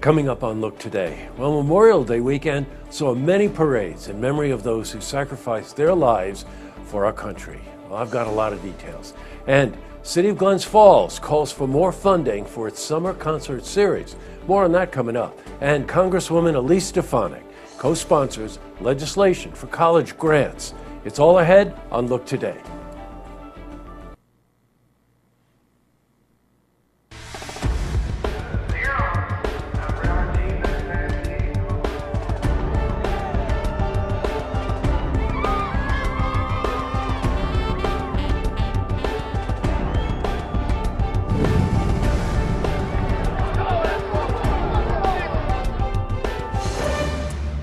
Coming up on Look Today, well, Memorial Day weekend saw many parades in memory of those who sacrificed their lives for our country. Well, I've got a lot of details. And City of Glens Falls calls for more funding for its summer concert series. More on that coming up. And Congresswoman Elise Stefanik co-sponsors legislation for college grants. It's all ahead on Look Today.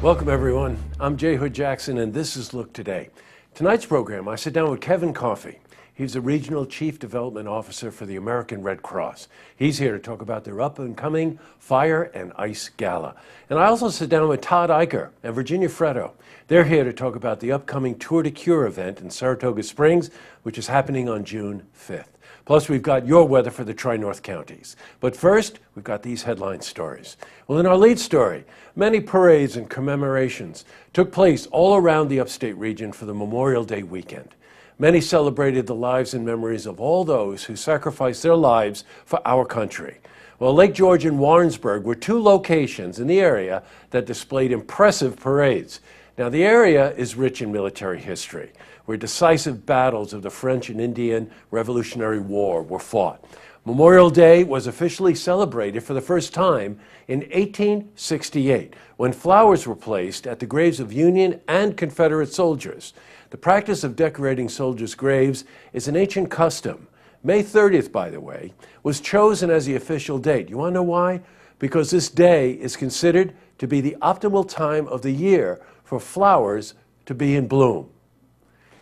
Welcome everyone, I'm J. Hood Jackson and this is Look Today. Tonight's program I sit down with Kevin Coffey. He's the Regional Chief Development Officer for the American Red Cross. He's here to talk about their up-and-coming Fire and Ice Gala. And I also sit down with Todd Eicher and Virginia Freddo. They're here to talk about the upcoming Tour de Cure event in Saratoga Springs, which is happening on June 5th. Plus, we've got your weather for the Tri-North counties. But first, we've got these headline stories. Well, in our lead story, many parades and commemorations took place all around the upstate region for the Memorial Day weekend. Many celebrated the lives and memories of all those who sacrificed their lives for our country. Well, Lake George and Warrensburg were two locations in the area that displayed impressive parades. Now, the area is rich in military history, where decisive battles of the French and Indian Revolutionary War were fought. Memorial Day was officially celebrated for the first time in 1868, when flowers were placed at the graves of Union and Confederate soldiers. The practice of decorating soldiers' graves is an ancient custom. May 30th, by the way, was chosen as the official date. You want to know why? Because this day is considered to be the optimal time of the year for flowers to be in bloom.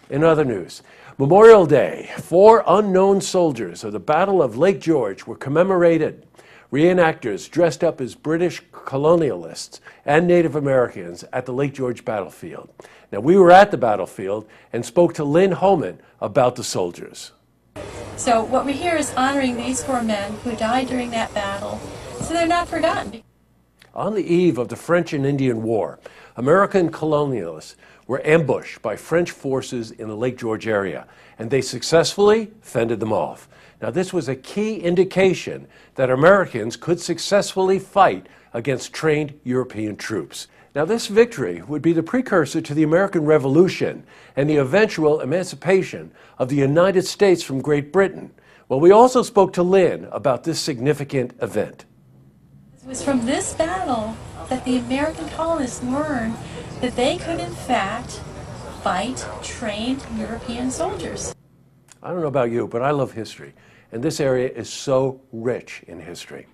In other news, Memorial Day, 4 unknown soldiers of the Battle of Lake George were commemorated. Reenactors dressed up as British colonialists and Native Americans at the Lake George battlefield. Now, we were at the battlefield and spoke to Lynn Homan about the soldiers. So what we're here is honoring these 4 men who died during that battle, so they're not forgotten. On the eve of the French and Indian War, American colonialists were ambushed by French forces in the Lake George area, and they successfully fended them off. Now, this was a key indication that Americans could successfully fight against trained European troops. Now, this victory would be the precursor to the American Revolution and the eventual emancipation of the United States from Great Britain. Well, we also spoke to Lynn about this significant event. It was from this battle that the American colonists learned that they could, in fact, fight trained European soldiers. I don't know about you, but I love history, and this area is so rich in history.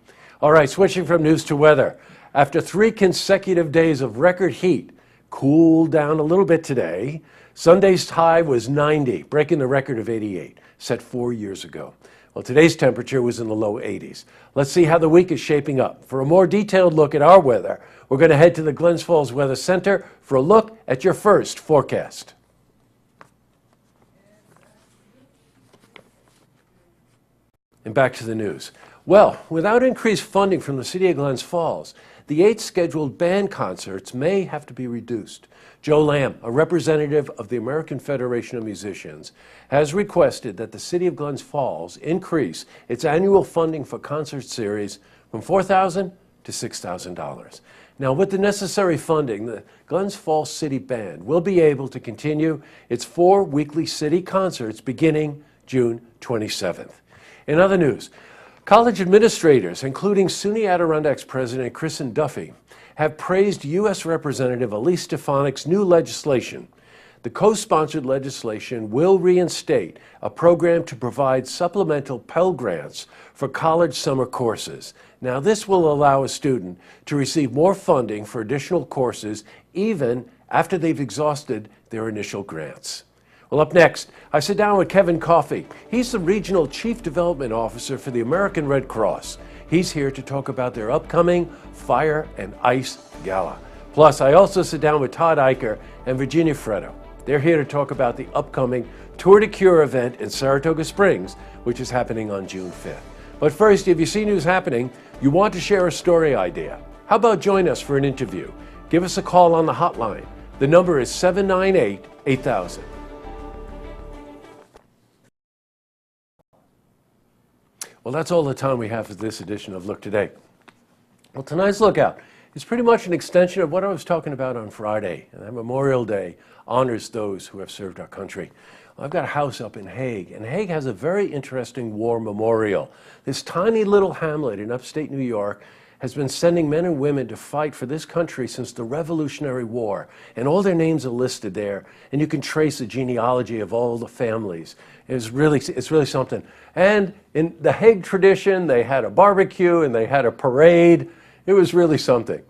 All right, switching from news to weather. After 3 consecutive days of record heat, cooled down a little bit today. Sunday's high was 90, breaking the record of 88, set 4 years ago. Well, today's temperature was in the low 80s. Let's see how the week is shaping up. For a more detailed look at our weather, we're going to head to the Glens Falls Weather Center for a look at your first forecast. And back to the news. Well, without increased funding from the City of Glens Falls, the 8 scheduled band concerts may have to be reduced. Joe Lamb, a representative of the American Federation of Musicians, has requested that the City of Glens Falls increase its annual funding for concert series from $4,000 to $6,000. Now, with the necessary funding, the Glens Falls City Band will be able to continue its 4 weekly city concerts beginning June 27th. In other news, college administrators, including SUNY Adirondacks President Kristen Duffy, have praised U.S. Representative Elise Stefanik's new legislation. The co-sponsored legislation will reinstate a program to provide supplemental Pell Grants for college summer courses. Now, this will allow a student to receive more funding for additional courses even after they've exhausted their initial grants. Well, up next, I sit down with Kevin Coffey. He's the Regional Chief Development Officer for the American Red Cross. He's here to talk about their upcoming Fire and Ice Gala. Plus, I also sit down with Todd Eicher and Virginia Freddo. They're here to talk about the upcoming Tour de Cure event in Saratoga Springs, which is happening on June 5th. But first, if you see news happening, you want to share a story idea, How about join us for an interview? Give us a call on the hotline. The number is 798-8000. Well, that's all the time we have for this edition of Look Today. Well, tonight's Lookout is pretty much an extension of what I was talking about on Friday. And Memorial Day honors those who have served our country. I've got a house up in Hague, and Hague has a very interesting war memorial. This tiny little hamlet in upstate New York has been sending men and women to fight for this country since the Revolutionary War. And all their names are listed there, and you can trace the genealogy of all the families. It's really something. And in the Hague tradition, they had a barbecue and they had a parade. It was really something.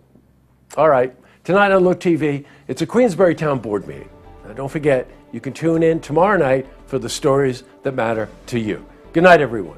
All right, tonight on Look TV, it's a Queensbury Town Board meeting. Now, don't forget, you can tune in tomorrow night for the stories that matter to you. Good night, everyone.